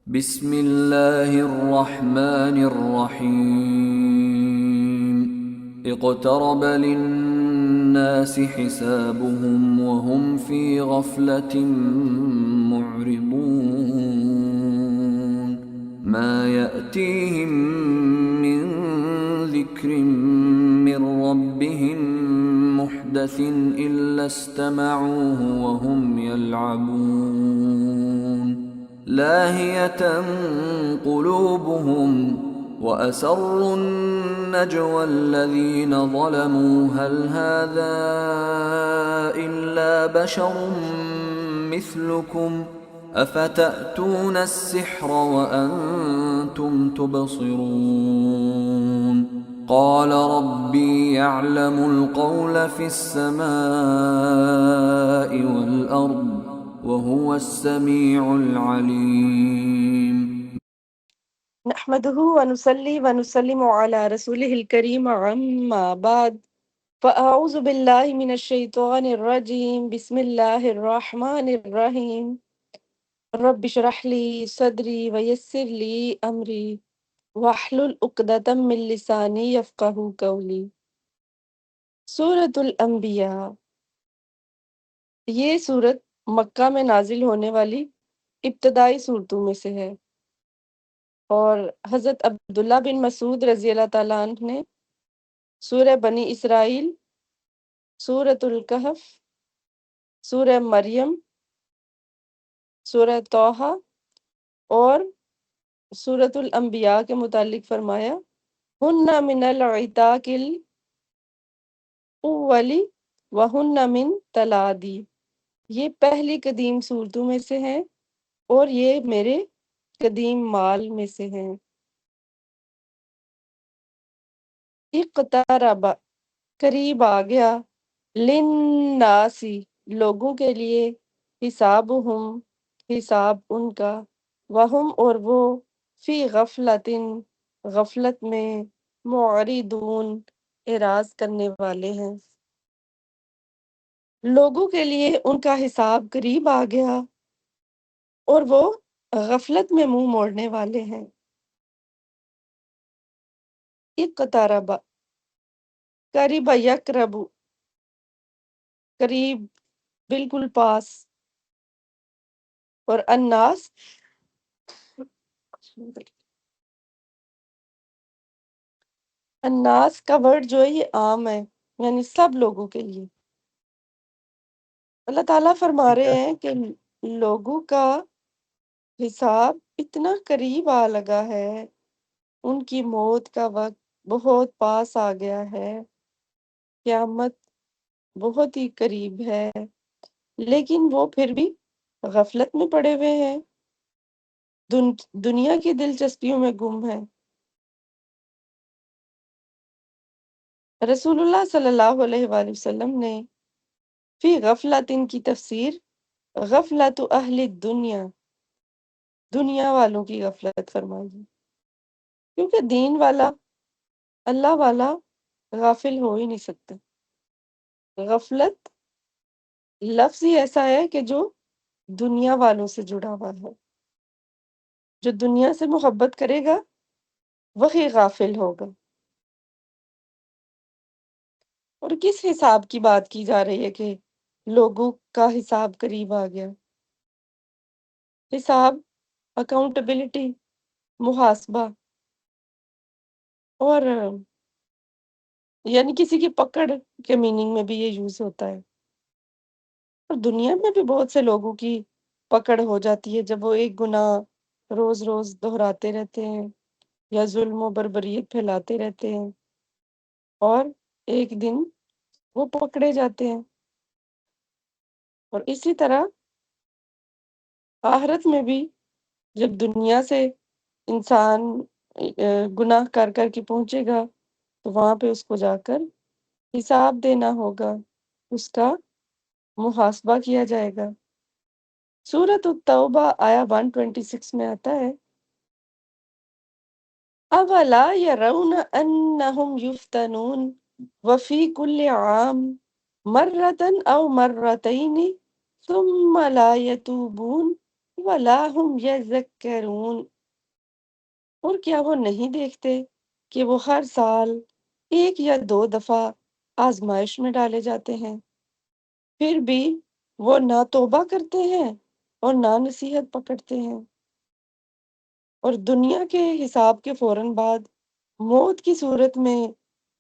بسم اللہ الرحمن الرحیم اقترب للناس حسابهم وهم في غفلة معرضون ما يأتيهم من ذكر من ربهم محدث إلا استمعوه وهم يلعبون لاهية قلوبهم وأسروا النجوى الذين ظلموا هل هذا إلا بشر مثلكم أفتأتون السحر وأنتم تبصرون قال ربي يعلم القول في السماء والأرض وهو السميع العليم نحمده ونصلي ونسلم على رسوله الكريم عما بعد فأعوذ بالله من الشيطان الرجيم بسم الله الرحمن الرحيم رب اشرح لي صدري ويسر لي أمري واحلل عقدة من لساني يفقهوا قولي۔ سورة الانبیاء، یہ سورت مکہ میں نازل ہونے والی ابتدائی صورتوں میں سے ہے، اور حضرت عبداللہ بن مسعود رضی اللہ تعالیٰ عنہ نے سورہ بنی اسرائیل، سورۃ الکہف، سورہ مریم، سورہ طٰہٰ اور سورۃ الانبیاء کے متعلق فرمایا ہن من العتاق الاول وہن من تلادی، یہ پہلی قدیم صورتوں میں سے ہیں اور یہ میرے قدیم مال میں سے ہیں۔ اقترب، قریب آ گیا، للناسی، لوگوں کے لیے، حسابہم، حساب ان کا، وہم، اور وہ، فی غفلت، غفلت میں، معرضون، اعراض کرنے والے ہیں۔ لوگوں کے لیے ان کا حساب قریب آ گیا اور وہ غفلت میں منہ موڑنے والے ہیں۔ اقترب، قریب، یقرب، قریب، بالکل پاس، اور الناس، الناس کا ورڈ جو ہے یہ عام ہے، یعنی سب لوگوں کے لیے۔ اللہ تعالیٰ فرما رہے ہیں کہ لوگوں کا حساب اتنا قریب آ لگا ہے، ان کی موت کا وقت بہت پاس آ گیا ہے، قیامت بہت ہی قریب ہے، لیکن وہ پھر بھی غفلت میں پڑے ہوئے ہیں، دنیا کی دلچسپیوں میں گم ہے۔ رسول اللہ صلی اللہ علیہ وآلہ وسلم نے فی غفلت کی تفسیر غفلت اہل الدنیا، دنیا والوں کی غفلت فرمائی ہے، کیونکہ دین والا، اللہ والا غافل ہو ہی نہیں سکتا۔ غفلت لفظ ہی ایسا ہے کہ جو دنیا والوں سے جڑا ہوا ہے، جو دنیا سے محبت کرے گا وہی غافل ہوگا۔ اور کس حساب کی بات کی جا رہی ہے کہ لوگوں کا حساب قریب آ گیا؟ حساب، اکاؤنٹیبلٹی، محاسبہ، اور یعنی کسی کی پکڑ کے میننگ میں بھی یہ یوز ہوتا ہے۔ اور دنیا میں بھی بہت سے لوگوں کی پکڑ ہو جاتی ہے جب وہ ایک گناہ روز روز دہراتے رہتے ہیں یا ظلم و بربریت پھیلاتے رہتے ہیں، اور ایک دن وہ پکڑے جاتے ہیں۔ اور اسی طرح آخرت میں بھی جب دنیا سے انسان گناہ کر کر کے پہنچے گا تو وہاں پہ اس کو جا کر حساب دینا ہوگا، اس کا محاسبہ کیا جائے گا۔ سورۃ التوبہ آیا 126 میں آتا ہے اولا یرون انہم یفتنون وفی کل عام مرۃ او مرتین ثم لا یتوبون وَلَا هُمْ يَذَّكَّرُونَ، اور کیا وہ نہیں دیکھتے کہ وہ ہر سال ایک یا دو دفعہ آزمائش میں ڈالے جاتے ہیں، پھر بھی وہ نہ توبہ کرتے ہیں اور نہ نصیحت پکڑتے ہیں، اور دنیا کے حساب کے فوراً بعد موت کی صورت میں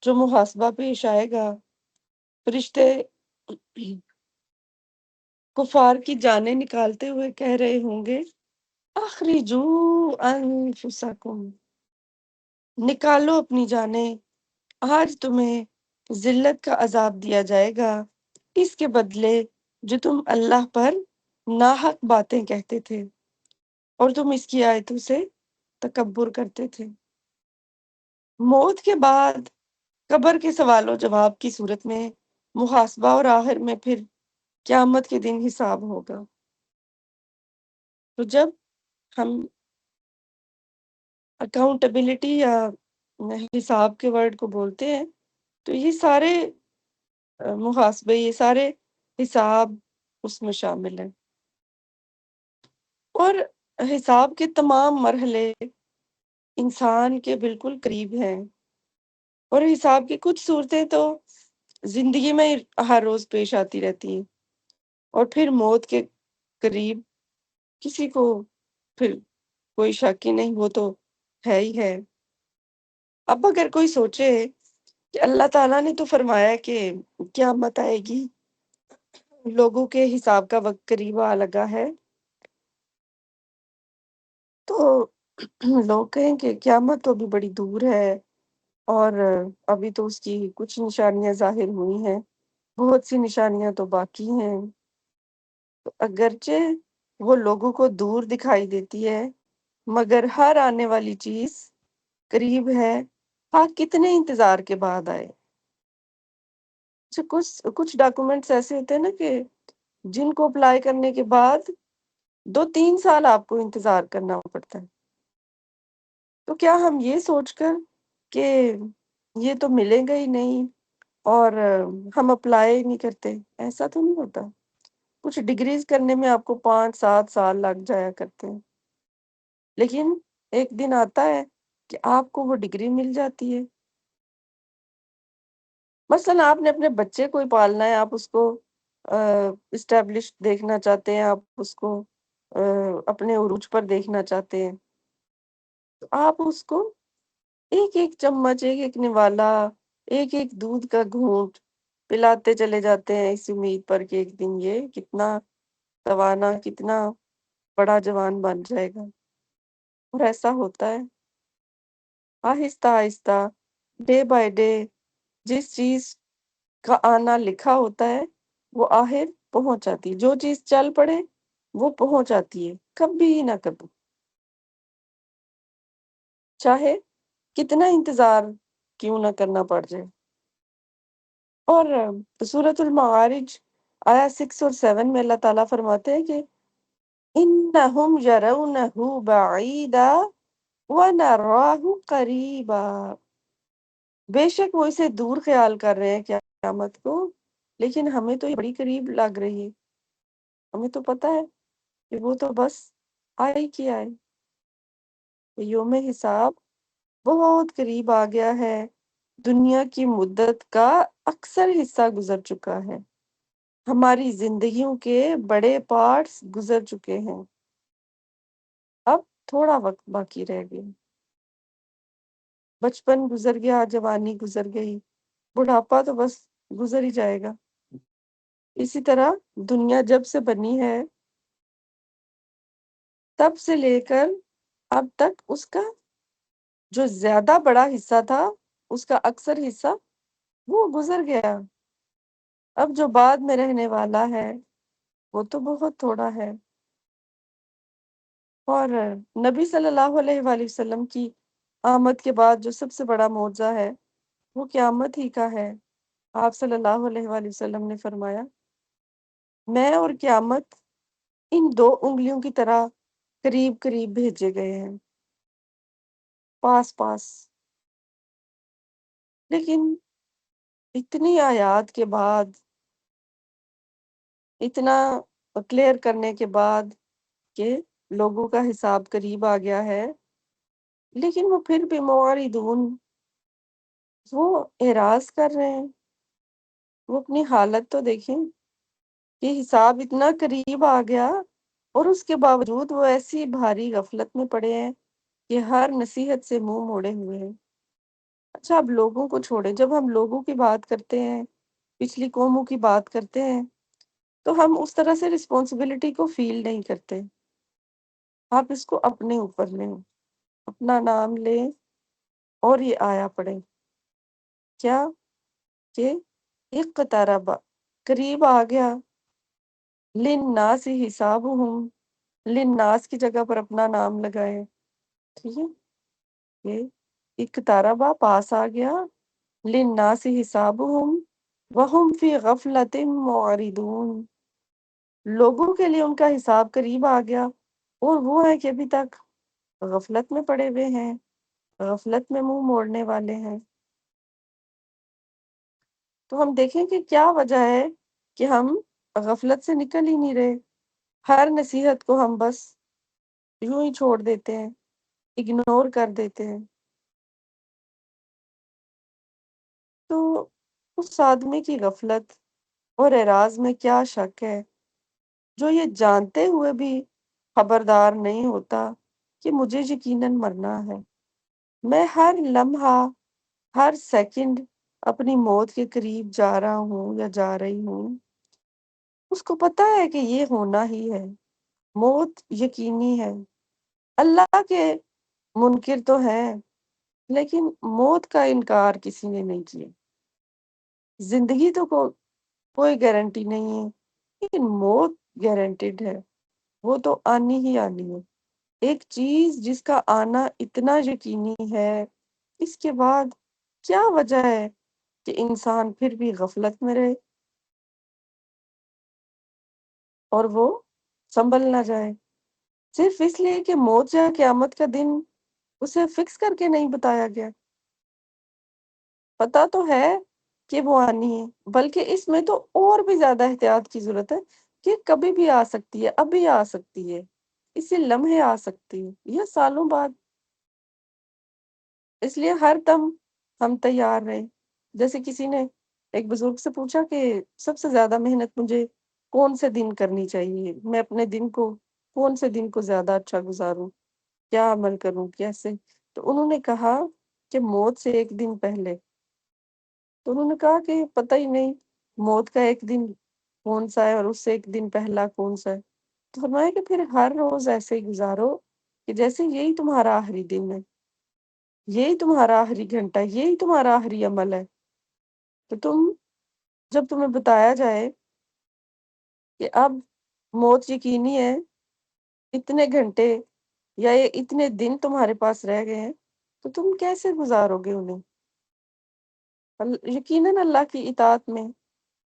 جو محاسبہ پیش آئے گا، فرشتے کفار کی جانیں نکالتے ہوئے کہہ رہے ہوں گے، اخرجو انفسکم، نکالو اپنی جانیں، آج تمہیں ذلت کا عذاب دیا جائے گا اس کے بدلے جو تم اللہ پر ناحق باتیں کہتے تھے اور تم اس کی آیتوں سے تکبر کرتے تھے۔ موت کے بعد قبر کے سوال و جواب کی صورت میں محاسبہ، اور آخر میں پھر قیامت کے دن حساب ہوگا۔ تو جب ہم اکاؤنٹیبلٹی یا حساب کے ورڈ کو بولتے ہیں تو یہ سارے محاسبے، یہ سارے حساب اس میں شامل ہیں، اور حساب کے تمام مرحلے انسان کے بالکل قریب ہیں، اور حساب کی کچھ صورتیں تو زندگی میں ہر روز پیش آتی رہتی ہیں، اور پھر موت کے قریب کسی کو پھر کوئی شک ہی نہیں، وہ تو ہے ہی ہے۔ اب اگر کوئی سوچے کہ اللہ تعالیٰ نے تو فرمایا کہ قیامت آئے گی، لوگوں کے حساب کا وقت قریب آ لگا ہے، تو لوگ کہیں کہ قیامت تو ابھی بڑی دور ہے، اور ابھی تو اس کی کچھ نشانیاں ظاہر ہوئی ہیں، بہت سی نشانیاں تو باقی ہیں۔ تو اگرچہ وہ لوگوں کو دور دکھائی دیتی ہے، مگر ہر آنے والی چیز قریب ہے، ہاں کتنے انتظار کے بعد آئے۔ اچھا، کچھ ڈاکومنٹس ایسے ہوتے ہیں نا کہ جن کو اپلائی کرنے کے بعد 2-3 سال آپ کو انتظار کرنا پڑتا ہے، تو کیا ہم یہ سوچ کر کہ یہ تو ملے گا ہی نہیں اور ہم اپلائی نہیں کرتے؟ ایسا تو نہیں ہوتا۔ کچھ ڈگریز کرنے میں آپ کو 5-7 سال لگ جایا کرتے ہیں، لیکن ایک دن آتا ہے کہ آپ کو وہ ڈگری مل جاتی ہے۔ مثلا آپ نے اپنے بچے کو ہی پالنا ہے، آپ اس کو اسٹیبلش دیکھنا چاہتے ہیں، آپ اس کو اپنے عروج پر دیکھنا چاہتے ہیں، تو آپ اس کو ایک ایک چمچ، ایک ایک نوالا، ایک ایک دودھ کا گھونٹ پلاتے چلے جاتے ہیں، اس امید پر کہ ایک دن یہ کتنا توانا، کتنا بڑا جوان بن جائے گا، اور ایسا ہوتا ہے آہستہ آہستہ، ڈے بائی ڈے، جس چیز کا آنا لکھا ہوتا ہے وہ آخر پہنچ جاتی ہے، جو چیز چل پڑے وہ پہنچ جاتی ہے، کبھی نہ کبھی، چاہے کتنا انتظار کیوں نہ کرنا پڑ جائے۔ اور سورۃ المعارج آیا 6 اور 7 میں اللہ تعالیٰ فرماتے ہیں کہ انہم یرونہ بعیدا ونراہ قریبا، بے شک وہ اسے دور خیال کر رہے ہیں قیامت کو، لیکن ہمیں تو یہ بڑی قریب لگ رہی ہے، ہمیں تو پتہ ہے کہ وہ تو بس آئے ہی کیا ہے، یوم حساب بہت قریب آ گیا ہے، دنیا کی مدت کا اکثر حصہ گزر چکا ہے، ہماری زندگیوں کے بڑے پارٹس گزر چکے ہیں، اب تھوڑا وقت باقی رہ گیا، بچپن گزر گیا، جوانی گزر گئی، بڑھاپا تو بس گزر ہی جائے گا۔ اسی طرح دنیا جب سے بنی ہے تب سے لے کر اب تک اس کا جو زیادہ بڑا حصہ تھا، اس کا اکثر حصہ وہ گزر گیا، اب جو بعد میں رہنے والا ہے وہ تو بہت تھوڑا ہے۔ اور نبی صلی اللہ علیہ وآلہ وسلم کی آمد کے بعد جو سب سے بڑا معجزہ ہے وہ قیامت ہی کا ہے۔ آپ صلی اللہ علیہ وآلہ وسلم نے فرمایا، میں اور قیامت ان 2 انگلیوں کی طرح قریب قریب بھیجے گئے ہیں، پاس پاس، لیکن اتنی آیات کے بعد، اتنا کلیئر کرنے کے بعد کہ لوگوں کا حساب قریب آ گیا ہے، لیکن وہ پھر بھی معرضون، وہ اعراض کر رہے ہیں۔ وہ اپنی حالت تو دیکھیں کہ حساب اتنا قریب آ گیا اور اس کے باوجود وہ ایسی بھاری غفلت میں پڑے ہیں کہ ہر نصیحت سے منہ موڑے ہوئے ہیں۔ اچھا، اب لوگوں کو چھوڑیں، جب ہم لوگوں کی بات کرتے ہیں، پچھلی قوموں کی بات کرتے ہیں، تو ہم اس طرح سے رسپانسبلٹی کو فیل نہیں کرتے۔ آپ اس کو اپنے اوپر لیں، اپنا نام لیں اور یہ آیا پڑھیں، کیا کہ اقترب، قریب آ گیا، للناس حسابہم، للناس کی جگہ پر اپنا نام لگائیں، ٹھیک ہے؟ یہ اقترب پاس آ گیا، للناس حسابہم وہم فی غفلت معرضون، لوگوں کے لیے ان کا حساب قریب آ گیا اور وہ ہے کہ ابھی تک غفلت میں پڑے ہوئے ہیں، غفلت میں منہ موڑنے والے ہیں۔ تو ہم دیکھیں کہ کیا وجہ ہے کہ ہم غفلت سے نکل ہی نہیں رہے، ہر نصیحت کو ہم بس یوں ہی چھوڑ دیتے ہیں، اگنور کر دیتے ہیں۔ تو اس آدمی کی غفلت اور اعراض میں کیا شک ہے جو یہ جانتے ہوئے بھی خبردار نہیں ہوتا کہ مجھے یقیناً مرنا ہے، میں ہر لمحہ، ہر سیکنڈ اپنی موت کے قریب جا رہا ہوں یا جا رہی ہوں۔ اس کو پتا ہے کہ یہ ہونا ہی ہے، موت یقینی ہے۔ اللہ کے منکر تو ہیں، لیکن موت کا انکار کسی نے نہیں کیا۔ زندگی تو کوئی گارنٹی نہیں ہے، لیکن موت گارنٹیڈ ہے، وہ تو آنی ہی آنی ہے۔ ایک چیز جس کا آنا اتنا یقینی ہے، اس کے بعد کیا وجہ ہے کہ انسان پھر بھی غفلت میں رہے اور وہ سنبھل نہ جائے، صرف اس لیے کہ موت یا قیامت کا دن اسے فکس کر کے نہیں بتایا گیا۔ پتا تو ہے کہ وہ آنی ہے، بلکہ اس میں تو اور بھی زیادہ احتیاط کی ضرورت ہے کہ کبھی بھی آ سکتی ہے، ابھی آ سکتی ہے، اسی لمحے آ سکتی ہے یا سالوں بعد۔ اس لیے ہر دم ہم تیار رہیں۔ جیسے کسی نے ایک بزرگ سے پوچھا کہ سب سے زیادہ محنت مجھے کون سے دن کرنی چاہیے، میں اپنے دن کو کون سے دن کو زیادہ اچھا گزاروں، کیا عمل کروں، کیسے؟ تو انہوں نے کہا کہ موت سے ایک دن پہلے۔ تو انہوں نے کہا کہ پتہ ہی نہیں موت کا ایک دن کون سا ہے اور اس سے ایک دن پہلا کون سا ہے۔ تو فرمایا کہ پھر ہر روز ایسے ہی گزارو کہ جیسے یہی تمہارا آخری دن ہے، یہی تمہارا آخری گھنٹہ ہے، یہی تمہارا آخری عمل ہے۔ تو جب تمہیں بتایا جائے کہ اب موت یقینی ہے، اتنے گھنٹے یا یہ اتنے دن تمہارے پاس رہ گئے ہیں، تو تم کیسے گزارو گے انہیں؟ یقیناً اللہ کی اطاعت میں،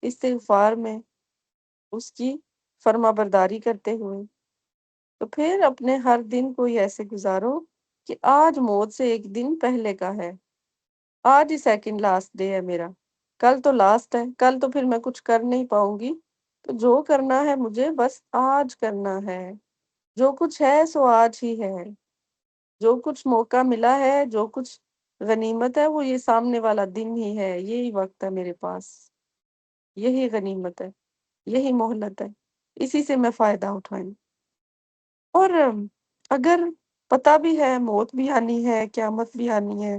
استغفار میں، اس کی فرما برداری کرتے ہوئے۔ تو پھر اپنے ہر دن کو ایسے گزارو کہ آج موت سے ایک دن پہلے کا ہے، آج ہی سیکنڈ لاسٹ ڈے ہے میرا، کل تو لاسٹ ہے، کل تو پھر میں کچھ کر نہیں پاؤں گی، تو جو کرنا ہے مجھے بس آج کرنا ہے، جو کچھ ہے سو آج ہی ہے، جو کچھ موقع ملا ہے، جو کچھ غنیمت ہے وہ یہ سامنے والا دن ہی ہے، یہی وقت ہے میرے پاس، یہی غنیمت ہے، یہی مہلت ہے، اسی سے میں فائدہ اٹھائیں۔ اور اگر پتہ بھی ہے موت بھی آنی ہے، قیامت بھی آنی ہے،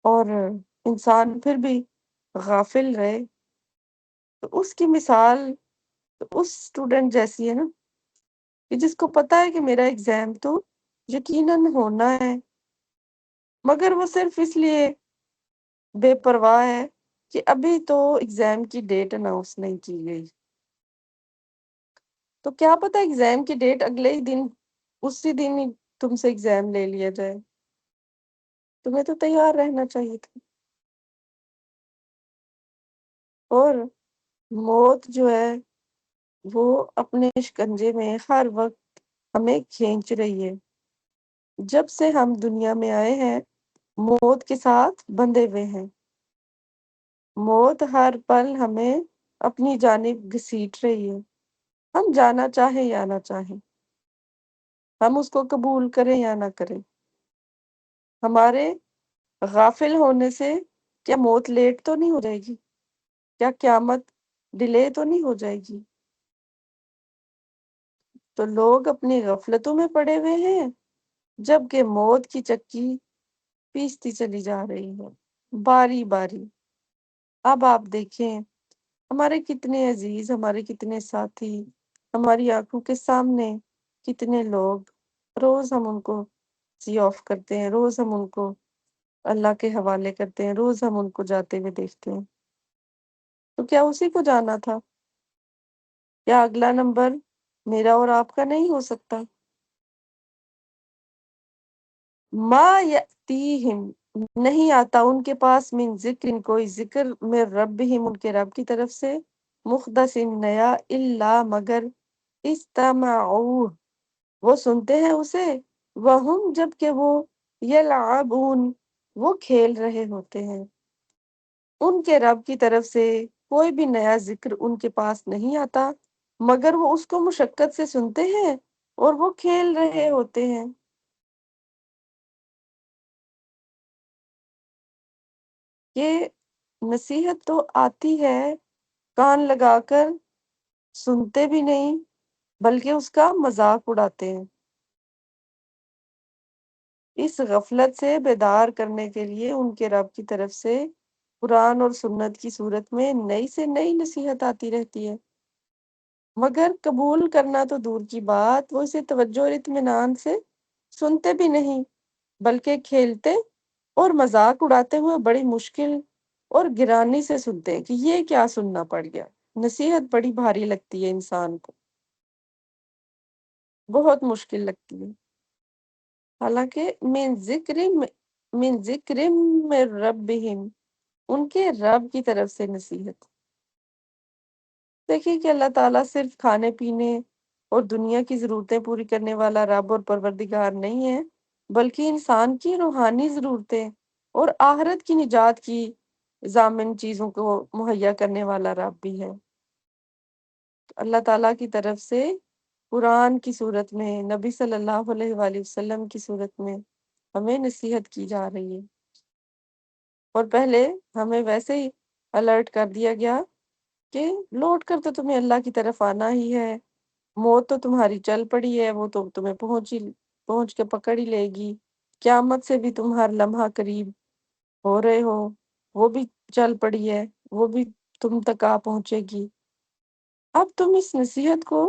اور انسان پھر بھی غافل رہے، تو اس کی مثال تو اس اسٹوڈنٹ جیسی ہے نا کہ جس کو پتا ہے کہ میرا ایگزام تو یقیناً ہونا ہے، مگر وہ صرف اس لیے بے پرواہ ہے کہ ابھی تو ایگزام کی ڈیٹ اناؤنس نہیں کی گئی۔ تو کیا پتا ایگزام کی ڈیٹ اگلے ہی دن، اسی دن ہی تم سے ایگزام لے لیا جائے، تمہیں تو تیار رہنا چاہیے تھا۔ اور موت جو ہے وہ اپنے شکنجے میں ہر وقت ہمیں کھینچ رہی ہے۔ جب سے ہم دنیا میں آئے ہیں موت کے ساتھ بندھے ہوئے ہیں، موت ہر پل ہمیں اپنی جانب گھسیٹ رہی ہے، ہم جانا چاہیں یا نہ چاہیں۔ ہم اس کو قبول کریں یا نہ کریں۔ ہمارے غافل ہونے سے کیا موت لیٹ تو نہیں ہو جائے گی؟ کیا قیامت ڈیلے تو نہیں ہو جائے گی؟ تو لوگ اپنی غفلتوں میں پڑے ہوئے ہیں، جبکہ موت کی چکی پیستی چلی جا رہی ہے باری باری۔ اب آپ دیکھیں ہمارے کتنے عزیز، ہمارے کتنے ساتھی، ہماری آنکھوں کے سامنے کتنے لوگ، روز ہم ان کو سی آف کرتے ہیں، روز ہم ان کو اللہ کے حوالے کرتے ہیں، روز ہم ان کو جاتے ہوئے دیکھتے ہیں۔ تو کیا اسی کو جانا تھا؟ کیا اگلا نمبر میرا اور آپ کا نہیں ہو سکتا؟ ما یأتیہم، نہیں آتا ان کے پاس، من ذکر، کوئی ذکر، میں ربہم، ان کے رب کی طرف سے، محدث، نیا، الا، مگر، استمعوہ، وہ سنتے ہیں اسے، وہم، جب کہ وہ، یلعبون، وہ کھیل رہے ہوتے ہیں۔ ان کے رب کی طرف سے کوئی بھی نیا ذکر ان کے پاس نہیں آتا، مگر وہ اس کو مشقت سے سنتے ہیں اور وہ کھیل رہے ہوتے ہیں۔ یہ نصیحت تو آتی ہے، کان لگا کر سنتے بھی نہیں بلکہ اس کا مذاق اڑاتے ہیں۔ اس غفلت سے بیدار کرنے کے لیے ان کے رب کی طرف سے قرآن اور سنت کی صورت میں نئی سے نئی نصیحت آتی رہتی ہے، مگر قبول کرنا تو دور کی بات، وہ اسے توجہ اور اطمینان سے سنتے بھی نہیں بلکہ کھیلتے اور مذاق اڑاتے ہوئے بڑی مشکل اور گرانی سے سنتے ہیں کہ یہ کیا سننا پڑ گیا۔ نصیحت بڑی بھاری لگتی ہے انسان کو، بہت مشکل لگتی ہے، حالانکہ من ذکر من ربہم، ان کے رب کی طرف سے نصیحت۔ دیکھیے کہ اللہ تعالیٰ صرف کھانے پینے اور دنیا کی ضرورتیں پوری کرنے والا رب اور پروردگار نہیں ہے، بلکہ انسان کی روحانی ضرورتیں اور آخرت کی نجات کی ضامن چیزوں کو مہیا کرنے والا رب بھی ہے۔ اللہ تعالیٰ کی طرف سے قرآن کی صورت میں، نبی صلی اللہ علیہ وآلہ وسلم کی صورت میں ہمیں نصیحت کی جا رہی ہے، اور پہلے ہمیں ویسے ہی الرٹ کر دیا گیا کہ لوٹ کر تو تمہیں اللہ کی طرف آنا ہی ہے، موت تو تمہاری چل پڑی ہے، وہ تو تمہیں پہنچ کے پکڑ ہی لے گی، قیامت سے بھی تم ہر لمحہ قریب ہو رہے ہو، وہ بھی چل پڑی ہے، وہ بھی تم تک آ پہنچے گی۔ اب تم اس نصیحت کو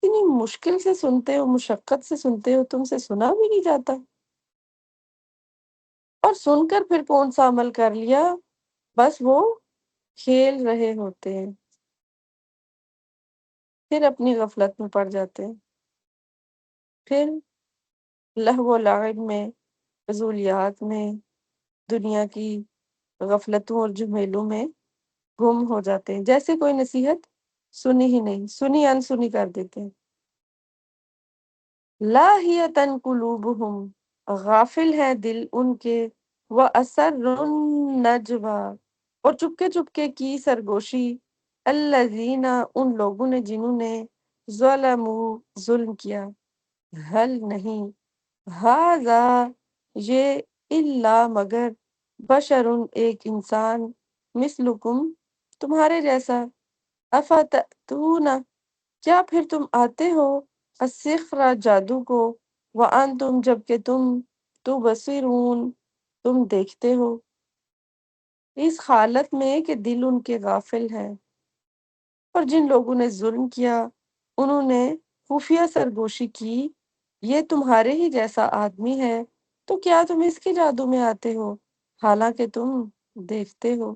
اتنی مشکل سے سنتے ہو، مشقت سے سنتے ہو، تم سے سنا بھی نہیں جاتا، اور سن کر پھر کون سا عمل کر لیا؟ بس وہ کھیل رہے ہوتے ہیں، پھر اپنی غفلت میں پڑ جاتے ہیں، پھر لہو و لعب میں، فضولیات میں، دنیا کی غفلتوں اور جھمیلوں میں گم ہو جاتے ہیں، جیسے کوئی نصیحت سنی ہی نہیں، سنی انسنی کر دیتے ہیں۔ لاہیتن قلوبہم، غافل ہے دل ان کے، وَأَسَرُّ النَّجْوَىٰ، اور چپکے چپکے کی سرگوشی، الذین، ان لوگوں نے جنہوں نے، ظلموا، ظلم کیا، حل نہیں، ھذا، یہ، الا، مگر، بشر، ایک انسان، مثلکم، تمہارے جیسا، افتأتون، کیا پھر تم آتے ہو، السحر، جادو کو، وانتم، جبکہ تم، تبصرون، تم دیکھتے ہو۔ اس حالت میں کہ دل ان کے غافل ہے، اور جن لوگوں نے ظلم کیا انہوں نے خفیہ سرگوشی کی، یہ تمہارے ہی جیسا آدمی ہے، تو کیا تم اس کے جادو میں آتے ہو، حالانکہ تم دیکھتے ہو۔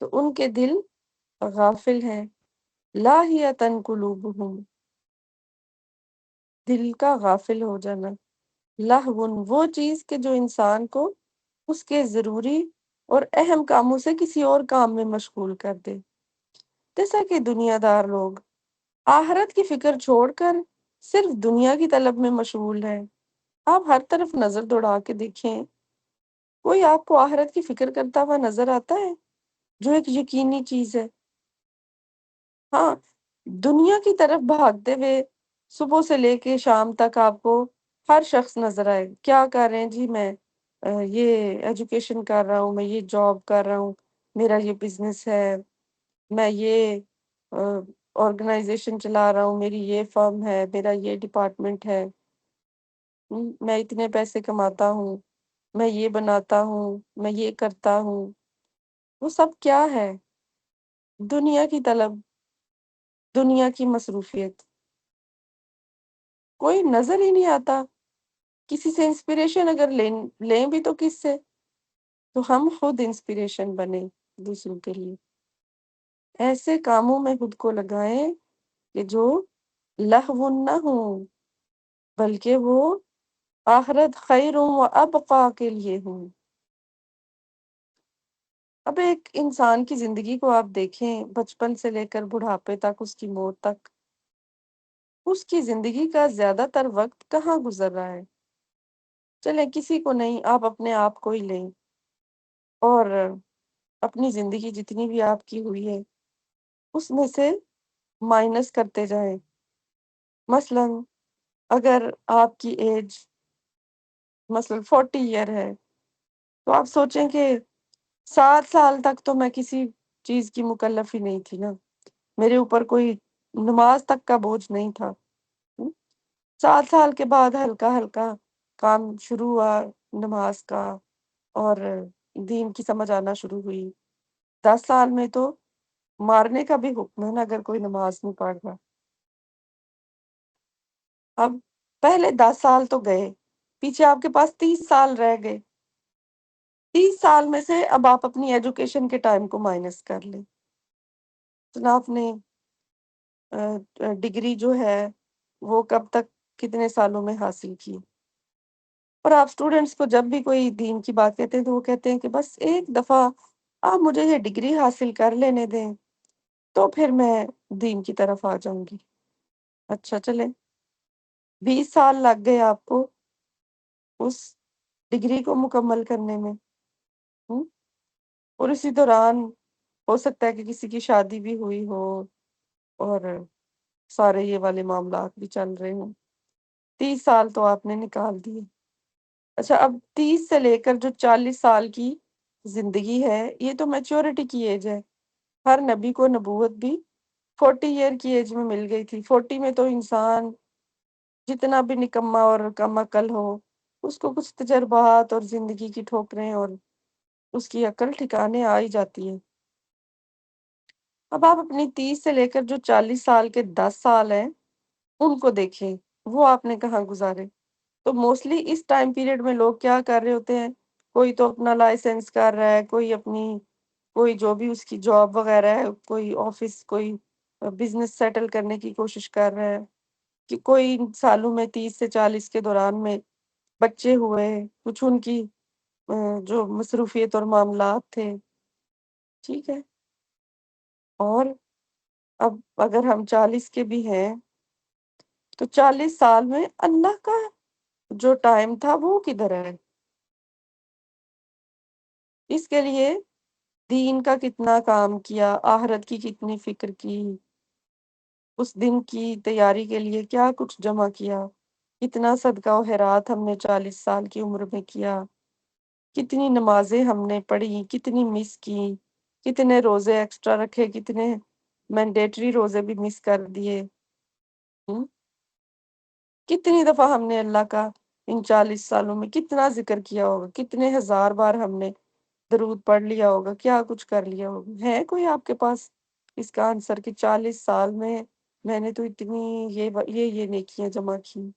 تو ان کے دل غافل ہیں، لاہیتن قلوبہم، دل کا غافل ہو جانا، لہون، وہ چیز کہ جو انسان کو اس کے ضروری اور اہم کاموں سے کسی اور کام میں مشغول کر دے، جیسا کہ دنیا دار لوگ آخرت کی فکر چھوڑ کر صرف دنیا کی طلب میں مشغول ہیں۔ آپ ہر طرف نظر دوڑا کے دیکھیں، کوئی آپ کو آخرت کی فکر کرتا ہوا نظر آتا ہے، جو ایک یقینی چیز ہے؟ ہاں، دنیا کی طرف بھاگتے ہوئے صبح سے لے کے شام تک آپ کو ہر شخص نظر آئے، کیا کر رہے ہیں جی؟ میں یہ ایجوکیشن کر رہا ہوں، میں یہ جاب کر رہا ہوں، میرا یہ بزنس ہے، میں یہ آرگنائزیشن چلا رہا ہوں، میری یہ فرم ہے، میرا یہ ڈپارٹمنٹ ہے، میں اتنے پیسے کماتا ہوں، میں یہ بناتا ہوں، میں یہ کرتا ہوں۔ وہ سب کیا ہے؟ دنیا کی طلب، دنیا کی مصروفیت۔ کوئی نظر ہی نہیں آتا۔ کسی سے انسپریشن اگر لیں بھی تو کس سے؟ تو ہم خود انسپریشن بنے دوسروں کے لیے۔ ایسے کاموں میں خود کو لگائیں کہ جو لہو نہ ہوں، بلکہ وہ آخرت خیر و ابقا کے لیے ہوں۔ اب ایک انسان کی زندگی کو آپ دیکھیں، بچپن سے لے کر بڑھاپے تک، اس کی موت تک، اس کی زندگی کا زیادہ تر وقت کہاں گزر رہا ہے؟ چلیں کسی کو نہیں، آپ اپنے آپ کو ہی لیں اور اپنی زندگی جتنی بھی آپ کی ہوئی ہے اس میں سے مائنس کرتے جائیں۔ مثلا اگر آپ کی ایج مثلا 40 ایئر ہے تو آپ سوچیں کہ 7 سال تک تو میں کسی چیز کی مکلف ہی نہیں تھی نا، میرے اوپر کوئی نماز تک کا بوجھ نہیں تھا۔ 7 سال کے بعد ہلکا ہلکا کام شروع ہوا نماز کا، اور دین کی سمجھ آنا شروع ہوئی۔ 10 سال میں تو مارنے کا بھی حکم ہے نا اگر کوئی نماز نہیں پڑھ رہا۔ اب پہلے 10 سال تو گئے، پیچھے آپ کے پاس 30 سال رہ گئے۔ 30 سال میں سے اب آپ اپنی ایجوکیشن کے ٹائم کو مائنس کر لیں۔ تو آپ نے ڈگری جو ہے وہ کب تک، کتنے سالوں میں حاصل کی؟ اور آپ اسٹوڈینٹس کو جب بھی کوئی دین کی بات کہتے ہیں تو وہ کہتے ہیں کہ بس ایک دفعہ آپ مجھے یہ ڈگری حاصل کر لینے دیں تو پھر میں دین کی طرف آ جاؤں گی۔ اچھا چلیں، 20 سال لگ گئے آپ کو اس ڈگری کو مکمل کرنے میں، ہوں؟ اور اسی دوران ہو سکتا ہے کہ کسی کی شادی بھی ہوئی ہو اور سارے یہ والے معاملات بھی چل رہے ہوں۔ 30 سال تو آپ نے نکال دیے۔ اچھا اب 30 سے لے کر جو 40 سال کی زندگی ہے یہ تو میچورٹی کی ایج ہے۔ ہر نبی کو نبوت بھی 40 ایئر کی ایج میں مل گئی تھی۔ 40 میں تو انسان جتنا بھی نکما اور کم عقل ہو، اس کو کچھ تجربات اور زندگی کی ٹھوکریں اور اس کی عقل ٹھکانے آ ہی جاتی ہے۔ اب آپ اپنی 30 سے لے کر جو 40 سال کے 10 سال ہیں ان کو دیکھیں، وہ آپ نے کہاں گزارے؟ تو موسٹلی اس ٹائم پیریڈ میں لوگ کیا کر رہے ہوتے ہیں؟ کوئی تو اپنا لائسنس کر رہا ہے، کوئی جو بھی اس کی جاب وغیرہ ہے، کوئی آفس، کوئی بزنس سیٹل کرنے کی کوشش کر رہا ہے، کہ کوئی سالوں میں 30 سے 40 کے دوران میں بچے ہوئے، کچھ ان کی جو مصروفیت اور معاملات تھے، ٹھیک ہے۔ اور اب اگر ہم 40 کے بھی ہیں تو 40 سال میں اللہ کا جو ٹائم تھا وہ کدھر ہے؟ اس کے لیے دین کا کتنا کام کیا، آخرت کی کتنی فکر کی، اس دن کی تیاری کے لیے کیا کچھ جمع کیا، کتنا صدقہ و خیرات ہم نے 40 سال کی عمر میں کیا، کتنی نمازیں ہم نے پڑھی، کتنی مس کی، کتنے روزے ایکسٹرا رکھے، کتنے مینڈیٹری روزے بھی مس کر دیے، ہم؟ کتنی دفعہ ہم نے اللہ کا ان 40 سالوں میں کتنا ذکر کیا ہوگا، کتنے ہزار بار ہم نے درود پڑھ لیا ہوگا، کیا کچھ کر لیا ہوگا؟ ہے کوئی آپ کے پاس اس کا آنسر کہ 40 سال میں نے تو اتنی یہ نیکیاں جمع کی؟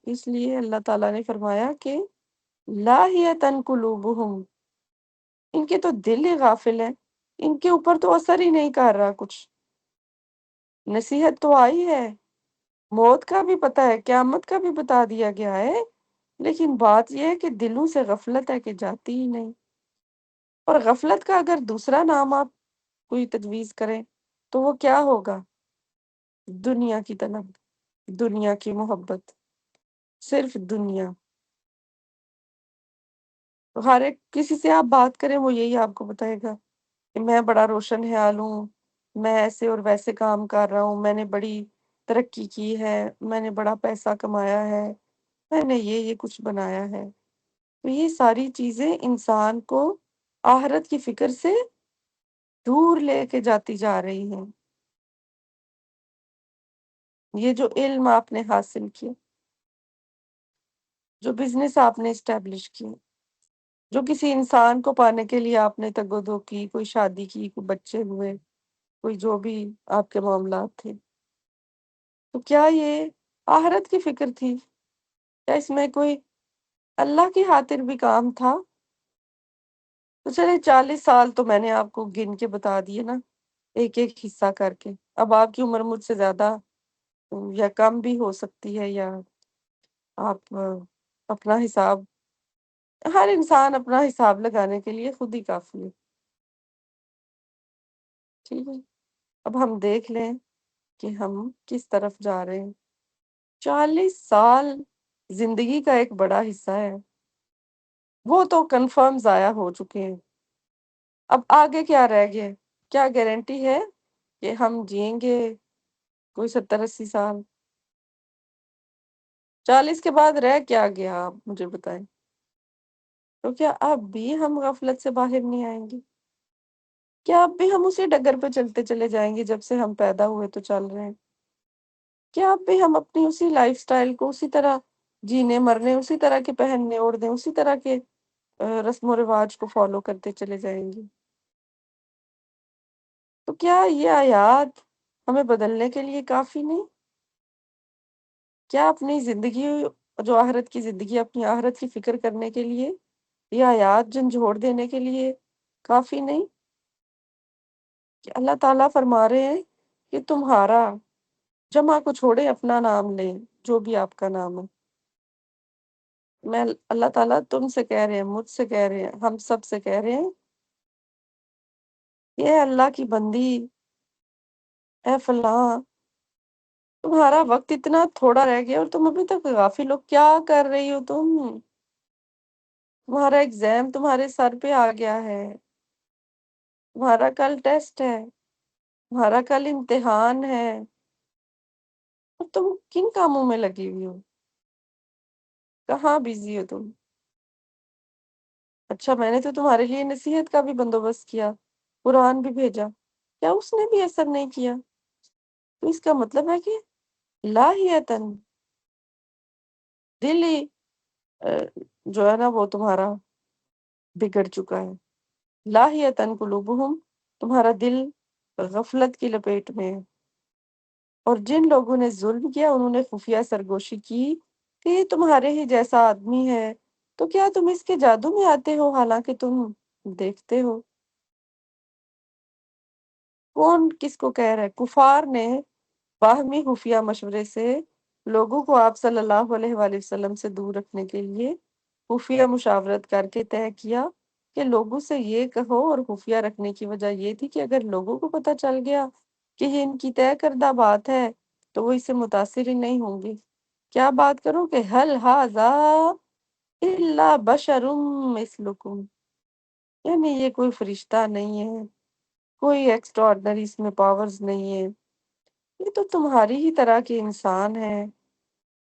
اس لیے اللہ تعالیٰ نے فرمایا کہ لاہیتن قلوبہم، ان کے تو دل ہی غافل ہیں، ان کے اوپر تو اثر ہی نہیں کر رہا کچھ۔ نصیحت تو آئی ہے، موت کا بھی پتہ ہے، قیامت کا بھی بتا دیا گیا ہے، لیکن بات یہ ہے کہ دلوں سے غفلت ہے کہ جاتی ہی نہیں۔ اور غفلت کا اگر دوسرا نام آپ کوئی تجویز کریں تو وہ کیا ہوگا؟ دنیا کی طلب، دنیا کی محبت، صرف دنیا۔ ہر ایک کسی سے آپ بات کریں وہ یہی آپ کو بتائے گا کہ میں بڑا روشن خیال ہوں، میں ایسے اور ویسے کام کر رہا ہوں، میں نے بڑی ترقی کی ہے، میں نے بڑا پیسہ کمایا ہے، میں نے یہ کچھ بنایا ہے۔ تو یہ ساری چیزیں انسان کو آخرت کی فکر سے دور لے کے جاتی جا رہی ہیں۔ یہ جو علم آپ نے حاصل کیا، جو بزنس آپ نے اسٹیبلش کیا، جو کسی انسان کو پانے کے لیے آپ نے تگ و دو کی، کوئی شادی کی، کوئی بچے ہوئے، کوئی جو بھی آپ کے معاملات تھے، تو کیا یہ آخرت کی فکر تھی؟ کیا اس میں کوئی اللہ کی خاطر بھی کام تھا؟ تو چلے 40 سال تو میں نے آپ کو گن کے بتا دیے نا، ایک ایک حصہ کر کے۔ اب آپ کی عمر مجھ سے زیادہ یا کم بھی ہو سکتی ہے، یا آپ اپنا حساب، ہر انسان اپنا حساب لگانے کے لیے خود ہی کافی ہے۔ ٹھیک ہے، اب ہم دیکھ لیں کہ ہم کس طرف جا رہے ہیں۔ 40 سال زندگی کا ایک بڑا حصہ ہے، وہ تو کنفرم ضائع ہو چکے ہیں۔ اب آگے کیا رہ گیا؟ کیا گارنٹی ہے کہ ہم جئیں گے کوئی 70 80 سال؟ 40 کے بعد رہ کیا گیا، آپ مجھے بتائیں۔ تو کیا اب بھی ہم غفلت سے باہر نہیں آئیں گے؟ کیا اب بھی ہم اسی ڈگر پہ چلتے چلے جائیں گے جب سے ہم پیدا ہوئے تو چل رہے ہیں؟ کیا اب بھی ہم اپنی اسی لائف سٹائل کو اسی طرح جینے مرنے، اسی طرح کے پہننے اوڑھنے، اسی طرح کے رسم و رواج کو فالو کرتے چلے جائیں گے؟ تو کیا یہ آیات ہمیں بدلنے کے لیے کافی نہیں؟ کیا اپنی زندگی، جو آخرت کی زندگی، اپنی آخرت کی فکر کرنے کے لیے یہ آیات جھنجھوڑ دینے کے لیے کافی نہیں؟ کہ اللہ تعالیٰ فرما رہے ہیں کہ تمہارا جمع کو چھوڑے اپنا نام لیں، جو بھی آپ کا نام ہے۔ میں اللہ تعالیٰ تم سے کہہ رہے ہیں، مجھ سے کہہ رہے ہیں، ہم سب سے کہہ رہے ہیں، یہ اللہ کی بندی، اے فلاں، تمہارا وقت اتنا تھوڑا رہ گیا اور تم ابھی تک غافل ہو، کیا کر رہی ہو تم؟ تمہارا ایگزام تمہارے سر پہ آ گیا ہے، تمہارا کل ٹیسٹ ہے، تمہارا کل امتحان ہے، اور تم کن کاموں میں لگی ہوئی ہو؟ کہاں بزی ہو تم؟ اچھا، میں نے تو تمہارے لیے نصیحت کا بھی بندوبست کیا، قرآن بھی بھیجا، کیا اس نے بھی اثر نہیں کیا؟ تو اس کا مطلب ہے کہ لاہیتن، دل ہی جو ہے نا وہ تمہارا بگڑ چکا ہے۔ لاہیتن قلوبہم، تمہارا دل غفلت کی لپیٹ میں ہے۔ اور جن لوگوں نے ظلم کیا انہوں نے خفیہ سرگوشی کی کہ یہ تمہارے ہی جیسا آدمی ہے، تو کیا تم اس کے جادو میں آتے ہو حالانکہ تم دیکھتے ہو؟ کون کس کو کہہ رہا ہے؟ کفار نے باہمی خفیہ مشورے سے لوگوں کو آپ صلی اللہ علیہ وآلہ وسلم سے دور رکھنے کے لیے خفیہ مشاورت کر کے طے کیا کہ لوگوں سے یہ کہو، اور خفیہ رکھنے کی وجہ یہ تھی کہ اگر لوگوں کو پتہ چل گیا کہ یہ ان کی طے کردہ بات ہے تو وہ اس سے متاثر ہی نہیں ہوں گے۔ کیا بات کروں کہ حل ھذا الا بشر مثلکم، یعنی یہ کوئی فرشتہ نہیں ہے، کوئی ایکسٹرا آرڈنری اس میں پاورز نہیں ہے، یہ تو تمہاری ہی طرح کے انسان ہے۔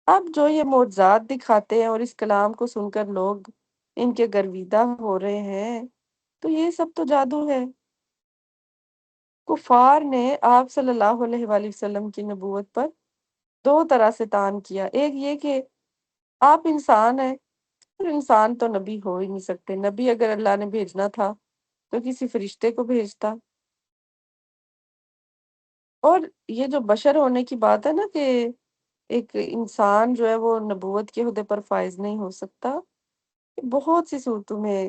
اب جو یہ معجزات دکھاتے ہیں اور اس کلام کو سن کر لوگ ان کے گرویدہ ہو رہے ہیں، تو یہ سب تو جادو ہے۔ کفار نے آپ صلی اللہ علیہ وآلہ وسلم کی نبوت پر دو طرح سے طعن کیا۔ ایک یہ کہ آپ انسان ہیں، اور انسان تو نبی ہو ہی نہیں سکتے، نبی اگر اللہ نے بھیجنا تھا تو کسی فرشتے کو بھیجتا۔ اور یہ جو بشر ہونے کی بات ہے نا کہ ایک انسان جو ہے وہ نبوت کے عہدے پر فائز نہیں ہو سکتا، بہت سی صورتوں میں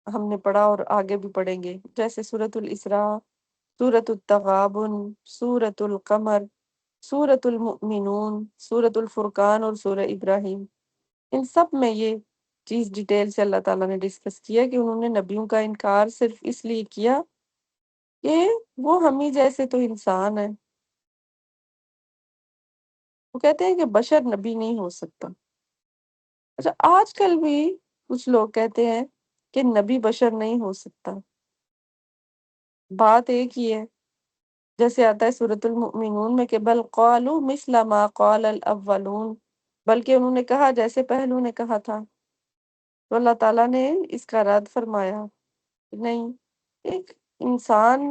ہم نے پڑھا اور آگے بھی پڑھیں گے، جیسے سورۃ الاسراء، سورۃ التغابن، سورۃ القمر، سورۃ المؤمنون، سورۃ الفرقان اور سورہ ابراہیم۔ ان سب میں یہ چیز ڈیٹیل سے اللہ تعالیٰ نے ڈسکس کیا کہ انہوں نے نبیوں کا انکار صرف اس لیے کیا کہ وہ ہم ہی جیسے تو انسان ہیں۔ وہ کہتے ہیں کہ بشر نبی نہیں ہو سکتا۔ اچھا، آج کل بھی کچھ لوگ کہتے ہیں کہ نبی بشر نہیں ہو سکتا۔ بات ایک ہی ہے جیسے آتا ہے سورۃ المؤمنون میں کہ بل قالوا مثل ما قال الاولون، بلکہ انہوں نے کہا جیسے پہلو نے کہا تھا۔ تو اللہ تعالیٰ نے اس کا رد فرمایا کہ نہیں، ایک انسان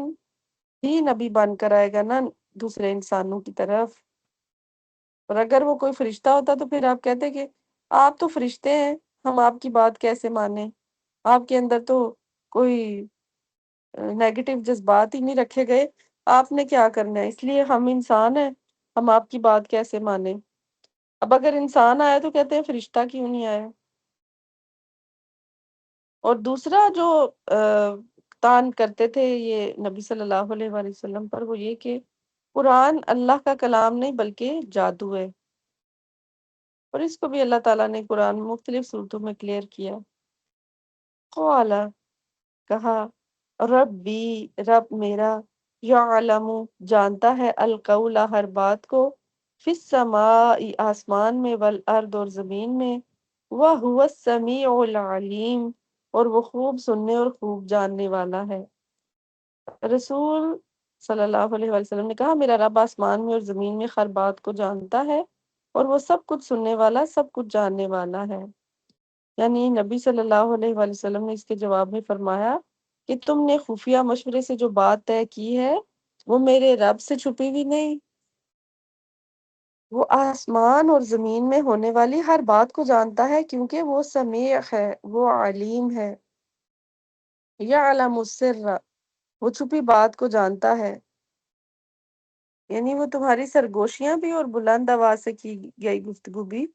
ہی نبی بن کر آئے گا نا دوسرے انسانوں کی طرف، اور اگر وہ کوئی فرشتہ ہوتا تو پھر آپ کہتے کہ آپ تو فرشتے ہیں، ہم آپ کی بات کیسے مانیں، آپ کے اندر تو کوئی نیگیٹو جذبات ہی نہیں رکھے گئے، آپ نے کیا کرنا ہے، اس لیے ہم انسان ہیں، ہم آپ کی بات کیسے مانیں۔ اب اگر انسان آیا تو کہتے ہیں فرشتہ کیوں نہیں آیا۔ اور دوسرا جو تان کرتے تھے یہ نبی صلی اللہ علیہ وآلہ وسلم پر، وہ یہ کہ قرآن اللہ کا کلام نہیں بلکہ جادو ہے، اور اس کو بھی اللہ تعالیٰ نے قرآن میں مختلف صورتوں میں کلیئر کیا۔ قال، کہا، ربی، رب میرا، یعلم، جانتا ہے، القول، ہر بات کو، فی السماء، آسمان میں، والارض، اور زمین میں، وہو السمیع العلیم، اور وہ خوب سننے اور خوب جاننے والا ہے۔ رسول صلی اللہ علیہ وسلم نے کہا میرا رب آسمان میں اور زمین میں ہر بات کو جانتا ہے، اور وہ سب کچھ سننے والا، سب کچھ جاننے والا ہے۔ یعنی نبی صلی اللہ علیہ وآلہ وسلم نے اس کے جواب میں فرمایا کہ تم نے خفیہ مشورے سے جو بات طے کی ہے وہ میرے رب سے چھپی بھی نہیں، وہ آسمان اور زمین میں ہونے والی ہر بات کو جانتا ہے، کیونکہ وہ سمیع ہے، وہ علیم ہے۔ یعلم السر، وہ چھپی بات کو جانتا ہے، یعنی وہ تمہاری سرگوشیاں بھی اور بلند آواز سے کی گئی گفتگو بھی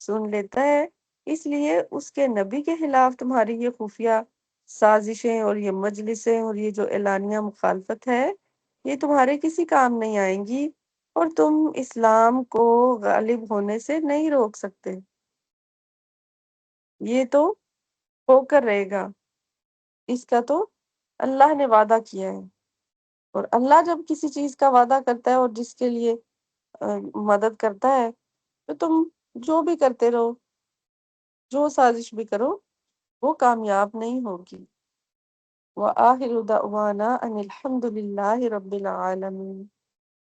سن لیتا ہے، اس لیے اس کے نبی کے خلاف تمہاری یہ خفیہ سازشیں اور یہ مجلسیں اور یہ جو اعلانیہ مخالفت ہے، یہ تمہارے کسی کام نہیں آئیں گی، اور تم اسلام کو غالب ہونے سے نہیں روک سکتے، یہ تو ہو کر رہے گا، اس کا تو اللہ نے وعدہ کیا ہے، اور اللہ جب کسی چیز کا وعدہ کرتا ہے اور جس کے لیے مدد کرتا ہے تو تم جو بھی کرتے رہو، جو سازش بھی کرو، وہ کامیاب نہیں ہوگی۔ وآخر دعوانا ان الحمد للہ رب العالمین۔